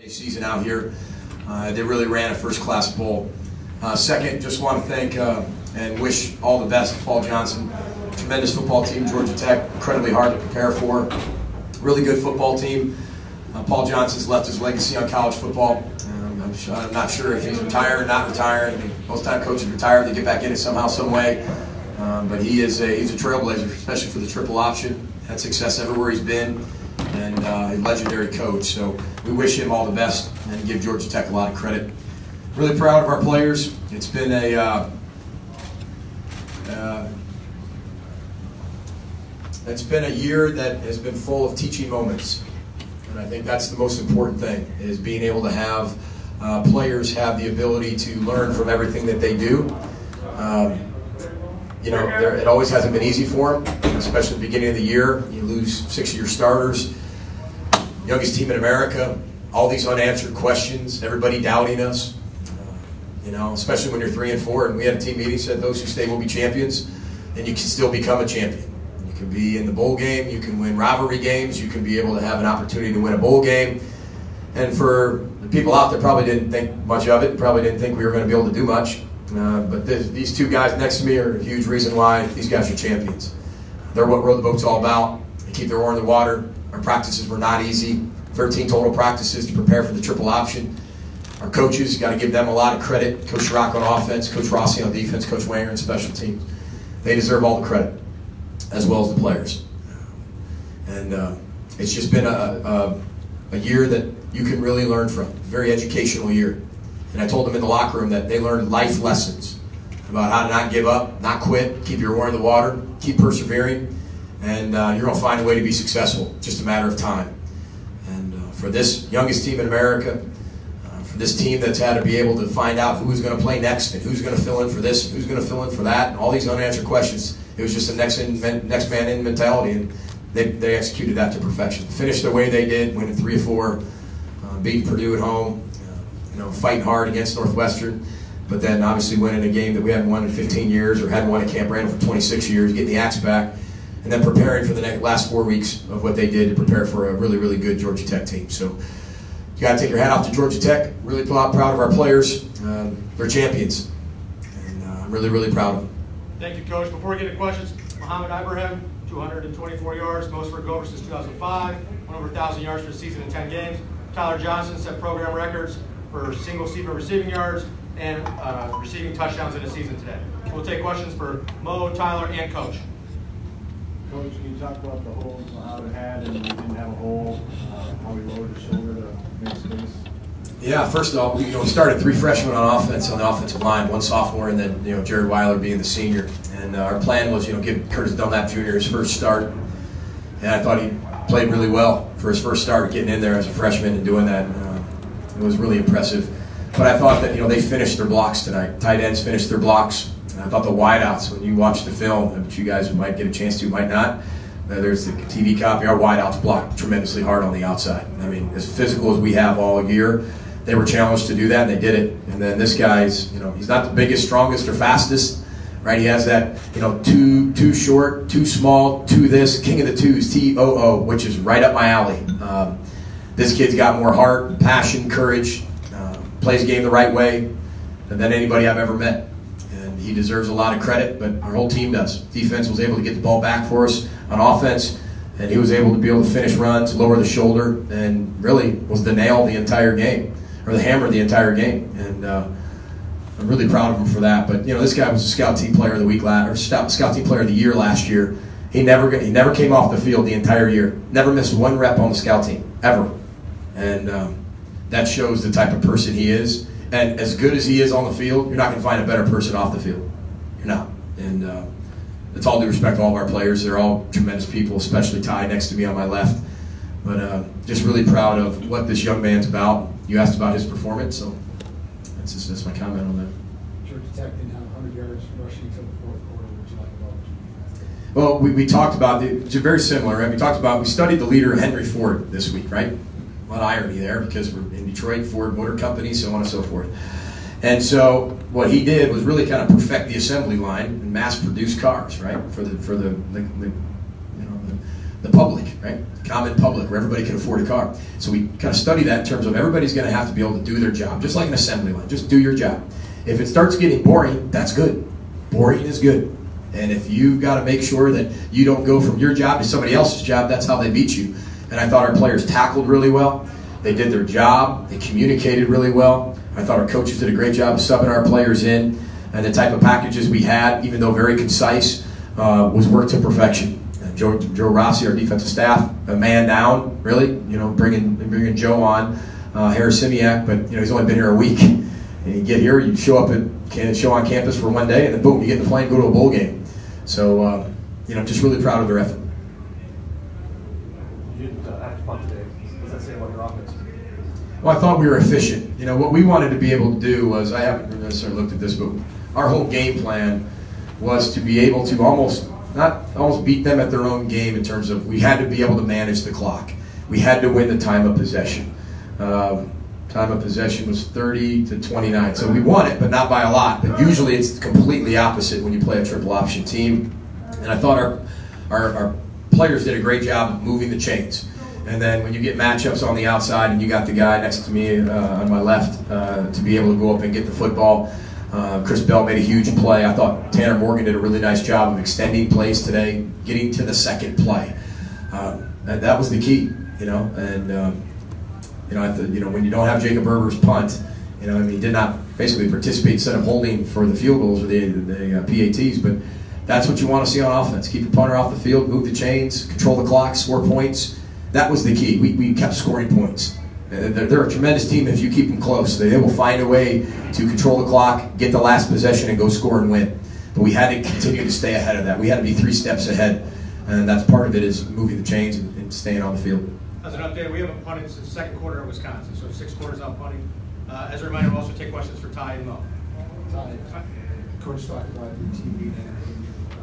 Season out here. They really ran a first-class bowl. Second, just want to thank and wish all the best to Paul Johnson. Tremendous football team, Georgia Tech, incredibly hard to prepare for. Really good football team. Paul Johnson's left his legacy on college football. I'm not sure if he's retired or not retired. Most time coaches retire, they get back in it somehow, some way. But he's a trailblazer, especially for the triple option. Had success everywhere he's been, and a legendary coach. So we wish him all the best and give Georgia Tech a lot of credit. Really proud of our players. It's been a year that has been full of teaching moments, and I think that's the most important thing, is being able to have players have the ability to learn from everything that they do. It always hasn't been easy for them, especially at the beginning of the year. You lose 6 of your starters, youngest team in America, all these unanswered questions, everybody doubting us. Especially when you're 3 and 4, and we had a team meeting said those who stay will be champions, and you can still become a champion. You can be in the bowl game, you can win rivalry games, you can be able to have an opportunity to win a bowl game. And for the people out there, probably didn't think much of it, probably didn't think we were going to be able to do much. But these two guys next to me are a huge reason why these guys are champions. They're what Row the Boat's all about. They keep their oar in the water. Our practices were not easy. 13 total practices to prepare for the triple option. Our coaches, got to give them a lot of credit. Coach Rock on offense, Coach Rossi on defense, Coach Wanger on special teams. They deserve all the credit, as well as the players. And it's just been a year that you can really learn from. Very educational year. And I told them in the locker room that they learned life lessons about how to not give up, not quit, keep your oar in the water, keep persevering, and you're going to find a way to be successful. Just a matter of time. And for this youngest team in America, for this team that's had to be able to find out who's going to play next and who's going to fill in for this and who's going to fill in for that, and all these unanswered questions, it was just a next man in mentality, and they executed that to perfection. Finished the way they did, winning 3 of 4, beating Purdue at home, fighting hard against Northwestern, but then obviously winning a game that we hadn't won in 15 years or hadn't won at Camp Randall for 26 years, getting the axe back, and then preparing for the last 4 weeks of what they did to prepare for a really, really good Georgia Tech team. So you got to take your hat off to Georgia Tech. Really proud of our players. They're champions, and I'm really, really proud of them. Thank you, Coach. Before we get to questions, Muhammad Ibrahim, 224 yards, most for Gophers since 2005, won over 1,000 yards for the season in 10 games. Tyler Johnson set program records for single-season receiving yards and receiving touchdowns in a season today. We'll take questions for Mo, Tyler, and Coach. Coach, can you talk about the holes, how it had and we didn't have a hole, how we lowered the shoulder to make space? Yeah, first of all, we started 3 freshmen on offense on the offensive line, 1 sophomore, and then Jared Weiler being the senior. And our plan was give Curtis Dunlap Jr. his first start, and I thought he played really well for his first start, getting in there as a freshman and doing that. It was really impressive. But I thought that they finished their blocks tonight. Tight ends finished their blocks. And I thought the wideouts, when you watch the film, which you guys might get a chance to, might not. There's the TV copy. Our wideouts blocked tremendously hard on the outside. I mean, as physical as we have all year, they were challenged to do that, and they did it. And then this guy's, he's not the biggest, strongest, or fastest, right? He has that, too short, too small, too this, king of the twos, TOO, which is right up my alley. This kid's got more heart, passion, courage, plays the game the right way than anybody I've ever met. And he deserves a lot of credit, but our whole team does. Defense was able to get the ball back for us on offense, and he was able to finish runs, lower the shoulder, and really was the nail the entire game, or the hammer the entire game. And I'm really proud of him for that. But this guy was a scout team player of the week scout team player of the year last year. He never came off the field the entire year. Never missed 1 rep on the scout team ever. And that shows the type of person he is. And as good as he is on the field, you're not going to find a better person off the field. You're not. And it's all due respect to all of our players. They're all tremendous people, especially Ty next to me on my left. But just really proud of what this young man's about. You asked about his performance, so that's my comment on that. Georgia Tech didn't have 100 yards rushing until the 4th quarter. What you like about it? Well, we talked about it. It's very similar, right? We studied the leader, Henry Ford, this week, right? A lot of irony there because we're in Detroit, Ford Motor Company, so on and so forth. And so what he did was really kind of perfect the assembly line and mass produce cars, right? For the the public, right? Common public, where everybody can afford a car. So we kind of study that in terms of everybody's going to have to be able to do their job, just like an assembly line. Just do your job. If it starts getting boring, that's good. Boring is good. And if you've got to make sure that you don't go from your job to somebody else's job, that's how they beat you. And I thought our players tackled really well. They did their job. They communicated really well. I thought our coaches did a great job of subbing our players in. And the type of packages we had, even though very concise, was worked to perfection. Joe Rossi, our defensive staff, a man down, really, you know, bringing Joe on, Harris Simiak, but you know he's only been here a week. And you get here, you show up show on campus for one day, and then boom, you get in the plane, go to a bowl game. So you know, just really proud of their effort. You didn't have to punt today. What does that say about your offense? Well, I thought we were efficient. You know, what we wanted to be able to do was, I haven't necessarily looked at this, but our whole game plan was to be able to almost beat them at their own game in terms of we had to be able to manage the clock. We had to win the time of possession. Time of possession was 30 to 29. So we won it, but not by a lot. But usually it's completely opposite when you play a triple option team. And I thought our players did a great job of moving the chains. And then when you get matchups on the outside and you got the guy next to me on my left to be able to go up and get the football, Chris Bell made a huge play. I thought Tanner Morgan did a really nice job of extending plays today, getting to the second play. And that was the key, you know. And you know, when you don't have Jacob Berber's punt, you know, I mean, he did not basically participate instead of holding for the field goals or the PATs, but that's what you want to see on offense. Keep the punter off the field, move the chains, control the clock, score points. That was the key. We kept scoring points. They're a tremendous team if you keep them close. They will find a way to control the clock, get the last possession, and go score and win. But we had to continue to stay ahead of that. We had to be 3 steps ahead, and that's part of it is moving the chains and staying on the field. As an update, we haven't punted since the second quarter at Wisconsin, so 6 quarters out punting. As a reminder, we'll also take questions for Ty and Mo. Ty, Coach talked about your team being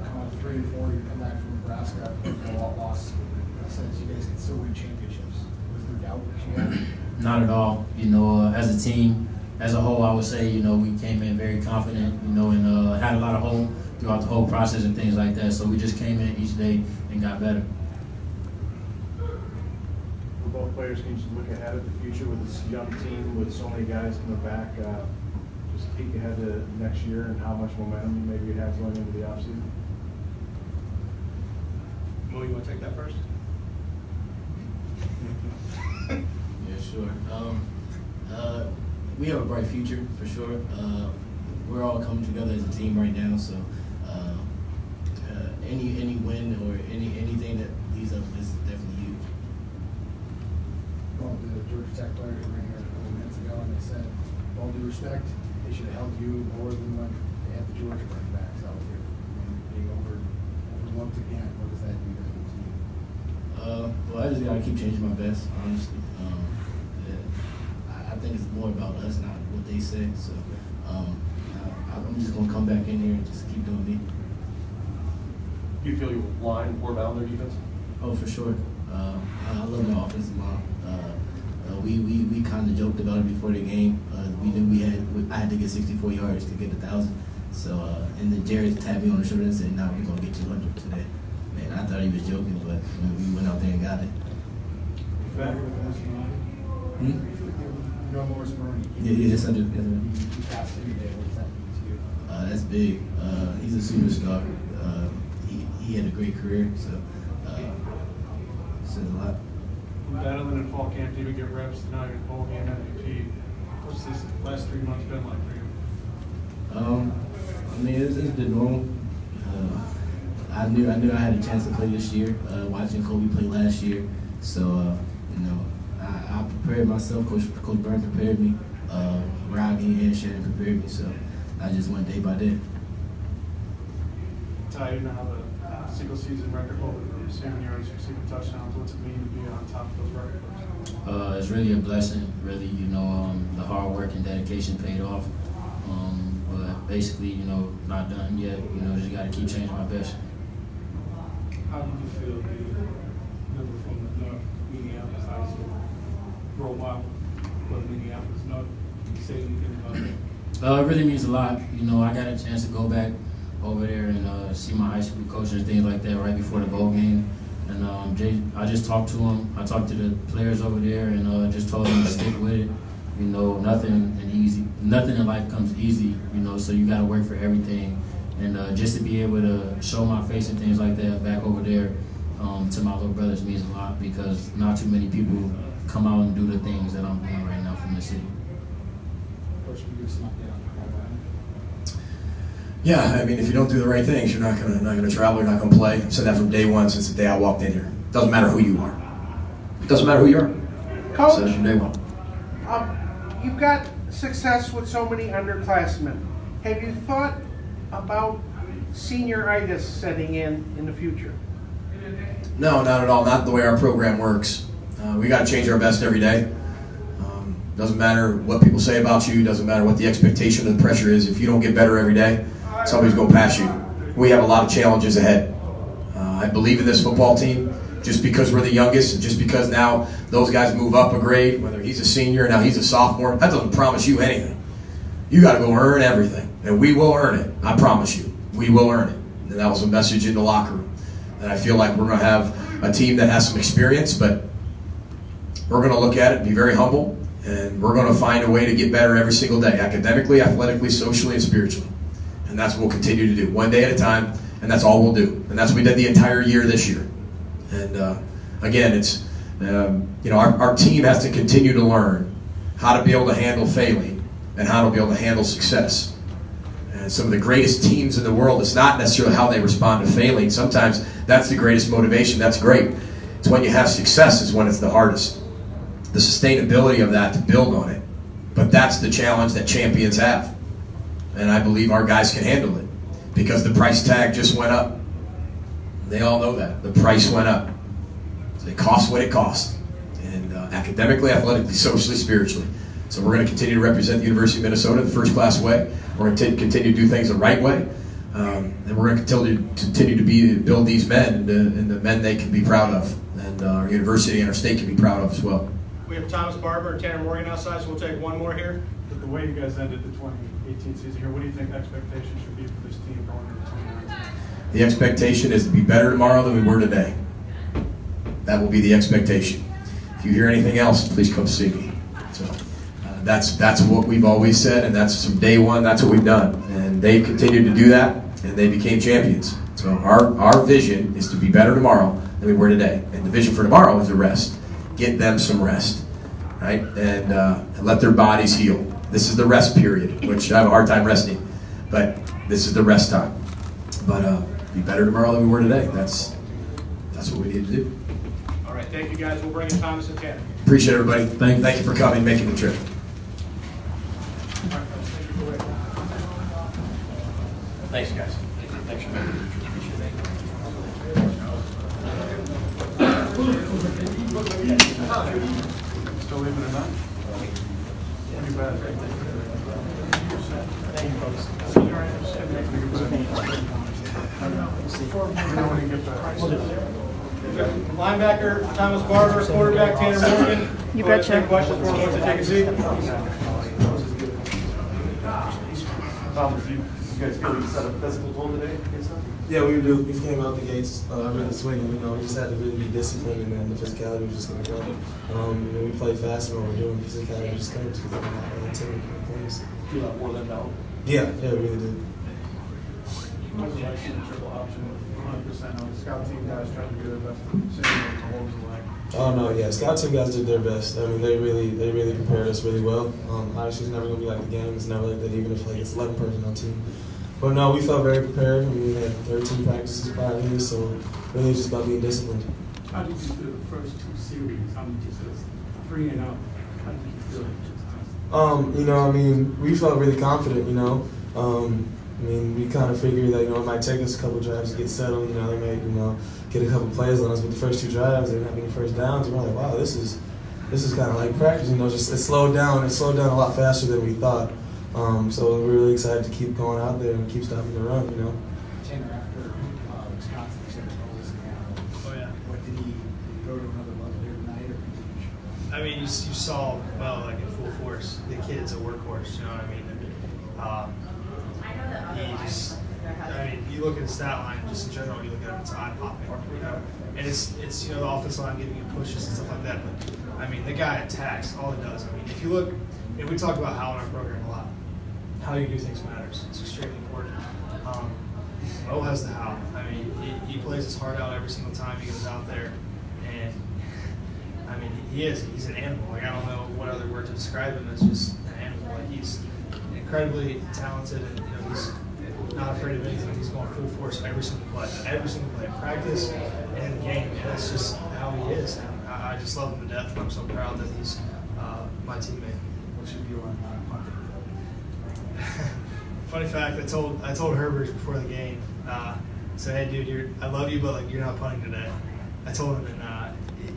come on 3 and 4, you come back from Nebraska, no loss. Since you guys can still win championships. Was there doubt that you had? Not at all. You know, as a team, as a whole, I would say, you know, we came in very confident, you know, and had a lot of hope throughout the whole process and things like that. So we just came in each day and got better. For both players, can you just look ahead at the future with this young team with so many guys coming back? Just peek ahead to next year and how much momentum maybe you have going into the offseason? Mo, you want to take that first? Yeah, sure. We have a bright future for sure. We're all coming together as a team right now, so any win or anything that leads up is definitely huge. Well, the Georgia Tech players were in here a couple minutes ago, and they said, with all due respect, they should have held you more than when they had the Georgia running backs out here. And being overlooked again, what does that do to the team? Well, I just gotta keep changing my best, honestly. I think it's more about us, not what they say. So I'm just gonna come back in here and just keep doing me. Do you feel your line wore down their defense? Oh, for sure. I love my offensive line. We kind of joked about it before the game. We knew I had to get 64 yards to get 1,000. So and then Jared tapped me on the shoulder and said, "No, we're gonna get 200 today." Man, I thought he was joking, but we went out there and got it. No more Maroney. Yeah, yes, I do. Yes, I do. You passed him today. What does that mean to you? That's big. He's a superstar. He had a great career, so says a lot. Battling in fall camp to even get reps, now you're bowl game MVP. What's this last 3 months been like for you? I mean, it's been normal. I knew I had a chance to play this year, watching Kobe play last year. So, you know, I prepared myself. Coach Byrne prepared me. Rodney and Shannon prepared me. So I just went day by day. Ty, you know how the single season record holder for receiving yards, receiving touchdowns. What's it mean to be on top of those records? It's really a blessing. Really, you know, the hard work and dedication paid off. But basically, you know, not done yet. You know, just got to keep changing my best. How do you feel being member from the North Minneapolis High School role model for Minneapolis North? Can you say anything about that? It really means a lot. You know, I got a chance to go back over there and see my high school coach and things like that right before the bowl game. And I just talked to him. I talked to the players over there, and just told them to stick with it. You know, nothing in life comes easy. You know, so you got to work for everything. And just to be able to show my face and things like that back over there to my little brothers means a lot, because not too many people come out and do the things that I'm doing right now from the city. Yeah, I mean, if you don't do the right things, you're not gonna travel. You're not gonna play. I've said that from day one, since the day I walked in here. Doesn't matter who you are. Doesn't matter who you are. Coach, I've said it from day one. You've got success with so many underclassmen. Have you thought about senioritis setting in the future? No, not at all. Not the way our program works. We got to change our best every day. Doesn't matter what people say about you. Doesn't matter what the expectation and the pressure is. If you don't get better every day, somebody's going to pass you. We have a lot of challenges ahead. I believe in this football team. Just because we're the youngest, and just because now those guys move up a grade, whether he's a senior and now he's a sophomore, that doesn't promise you anything. You got to go earn everything, and we will earn it. I promise you, we will earn it. And that was a message in the locker room. And I feel like we're going to have a team that has some experience, but we're going to look at it and be very humble, and we're going to find a way to get better every single day, academically, athletically, socially, and spiritually. And that's what we'll continue to do, one day at a time, and that's all we'll do. And that's what we did the entire year this year. And again, it's our team has to continue to learn how to be able to handle failing and how to be able to handle success. And some of the greatest teams in the world, it's not necessarily how they respond to failing. Sometimes that's the greatest motivation. That's great. It's when you have success is when it's the hardest. The sustainability of that, to build on it. But that's the challenge that champions have. And I believe our guys can handle it, because the price tag just went up. They all know that. The price went up. So it costs what it costs. And academically, athletically, socially, spiritually. So we're going to continue to represent the University of Minnesota the first-class way. We're going to continue to do things the right way. And we're going to continue to build these men and the men they can be proud of. And our university and our state can be proud of as well. We have Thomas Barber and Tanner Morgan outside, so we'll take one more here. With the way you guys ended the 2018 season here, what do you think expectations should be for this team going into 2019? The expectation is to be better tomorrow than we were today. That will be the expectation. If you hear anything else, please come see me. So that's what we've always said, and that's from day one. That's what we've done, and they've continued to do that, and they became champions. So our vision is to be better tomorrow than we were today, and the vision for tomorrow is to rest. Get them some rest, right, and let their bodies heal. This is the rest period, which I have a hard time resting, but this is the rest time. But be better tomorrow than we were today. That's what we need to do. All right, thank you guys. We'll bring in Thomas and Tanner. Appreciate everybody. Thank you for coming and making the trip. Thanks, guys. Thanks for making the trip. Still leaving it on? Too bad. Thank you, folks. Linebacker Thomas Barber, quarterback Tanner Morgan. You Go ahead, betcha. take questions for us to take a seat. Thomas, you guys feel you set a physical goal today against them? Yeah, we do. We came out the gates really swinging. You know, we just had to really be disciplined, and then the physicality was just going to go. When we play fast and what we're doing, physicality just comes because we're not intimidating things. Feel that more than now? Yeah, we really do. What's the like in the triple option 100% on the scout team guys trying to do their best to say what was the like? Oh no, yeah, scout team guys did their best. I mean, they really prepared us really well. Obviously, it's never going to be like the game. It's never like that, even if like it's 11 person on team. But no, we felt very prepared. I mean, we had 13 practices prior to this, so really just about being disciplined. How did you feel the first two series? I mean, just 3 and out. How did you feel? You know, I mean, we felt really confident, you know. I mean, we kind of figured that, you know, it might take us a couple drives to get settled. You know, they may, you know, get a couple plays on us. But the first 2 drives, they didn't have any first downs. And we're like, wow, this is kind of like practice. You know, just it slowed down. It slowed down a lot faster than we thought. So we're really excited to keep going out there and keep stopping the run, you know. Tanner, after Wisconsin, he said Oh yeah. what did he go to another level here tonight? Or I mean, you saw, well, like in full force, the kid's a workhorse, you know what I mean? He just I mean, you look at the stat line, just in general, you look at it, it's eye-popping, you know. And it's you know, the offensive line giving you pushes and stuff like that. But I mean, the guy attacks all it does. I mean, if you look, and we talk about how in our program a lot, how you do things matters. It's extremely important. Mo has the how. I mean, he plays his heart out every single time he goes out there, and I mean, he's an animal. Like, I don't know what other word to describe him as, just an animal. Like, he's incredibly talented, and you know, he's not afraid of anything. He's going full force every single play, practice and in the game. And that's just how he is. And I just love him to death. And I'm so proud that he's my teammate. What's your view on punting? Funny fact, I told Herbert before the game, said, hey dude, I love you, but like, you're not punting today. I told him, and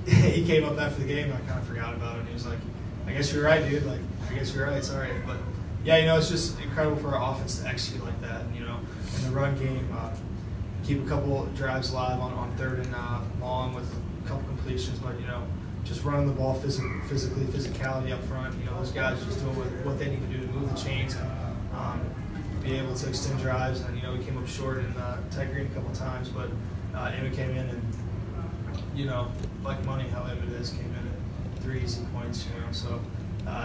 he came up after the game, and I kind of forgot about it. And he was like, I guess you're right, dude. Like, I guess you're right. Sorry, but yeah, you know, it's just incredible for our offense to execute like that. And, you know, in the run game, keep a couple drives alive on third and long with a couple completions, but you know, just running the ball physicality up front. You know, those guys just doing what they need to do to move the chains and be able to extend drives. And you know, we came up short in Ty Green a couple times, but Emmett came in and, you know, like money, how Emmett is, came in at 3 easy points. You know, so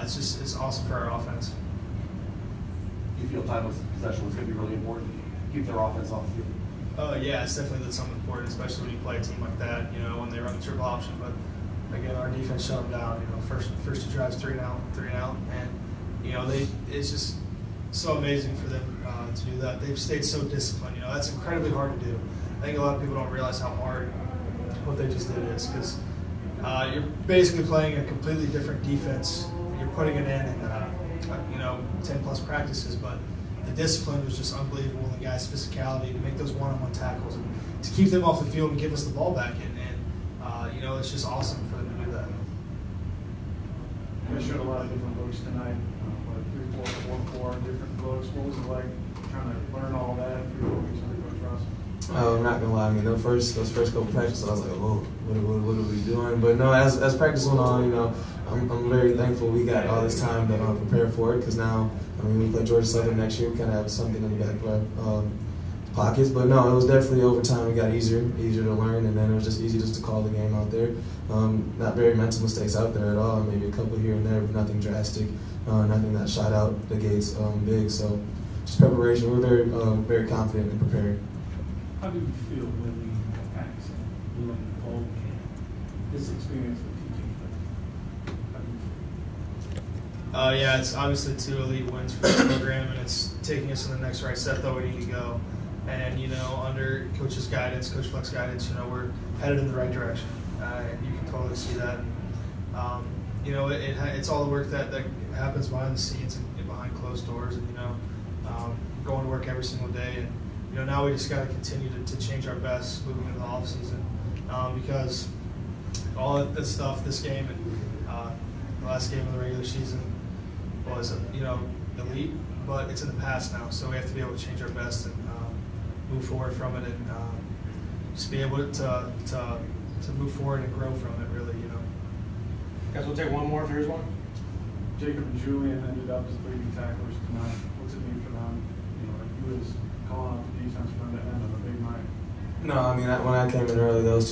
it's awesome for our offense. You feel time of possession was going to be really important? Keep their offense off the field? Yeah, it's definitely something important, especially when you play a team like that, you know, when they run the triple option. But again, our defense shut them down. You know, first 2 drives, 3 and out, and you know, it's just so amazing for them to do that. They've stayed so disciplined. You know, that's incredibly hard to do. I think a lot of people don't realize how hard what they just did is, because you're basically playing a completely different defense. You're putting it in you know, 10+ practices, but the discipline was just unbelievable. The guys' physicality to make those one-on-one tackles and to keep them off the field and give us the ball back. And you know, it's just awesome for them to do that. You guys showed a lot of different looks tonight, 3-4, 4-4, different looks. What was it like trying to learn all that through the weeks under Coach Ross? Oh, I'm not gonna lie. I mean, those first couple practices, I was like, "Whoa, what are we doing?" But no, as practice went on, you know, I'm very thankful we got all this time to prepare for it, because now, I mean, we play Georgia Southern next year. We kind of have something in the back of our pockets. But no, it was definitely over time. It got easier to learn, and then it was just easy just to call the game out there. Not very mental mistakes out there at all. Maybe a couple here and there, but nothing drastic. Nothing that shot out the gates big. So just preparation. We're very confident and prepared. How do you feel when we practice and doing the whole game? This experience with teaching, how do you feel? Yeah, it's obviously 2 elite wins for the program, and it's taking us in the next right step that we need to go. And you know, under Coach's guidance, Coach Fleck's guidance, you know, we're headed in the right direction, and you can totally see that. You know, it's all the work that happens behind the scenes and behind closed doors, and you know, going to work every single day. And you know, now we just got to continue to change our best moving into the off season, because all of this stuff, this game and the last game of the regular season was, you know, elite, but it's in the past now. So we have to be able to change our best and move forward from it, and just be able to move forward and grow from it. Really, you know. Guys, we'll take one more if here's one. Jacob and Julian ended up as leading tacklers tonight. What's it mean for them? You know, like you was calling out the defense from the end of a big night. No, I mean, when I came in early, those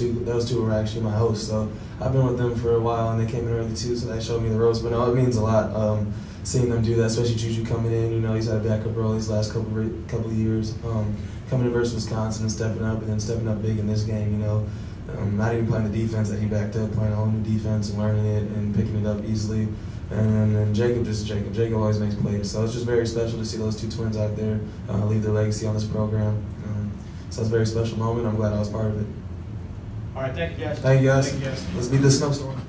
two were actually my hosts. So I've been with them for a while, and they came in early too, so that showed me the ropes. But no, it means a lot seeing them do that, especially Juju coming in. You know, he's had a backup role these last couple of years. Coming in versus Wisconsin and stepping up big in this game. You know, not even playing the defense that he backed up, playing a whole new defense and learning it and picking it up easily. And then Jacob always makes plays. So it's just very special to see those 2 twins out there leave their legacy on this program. So it's a very special moment. I'm glad I was part of it. All right, thank you guys. Thank you guys. Thank you guys. Let's beat this snowstorm.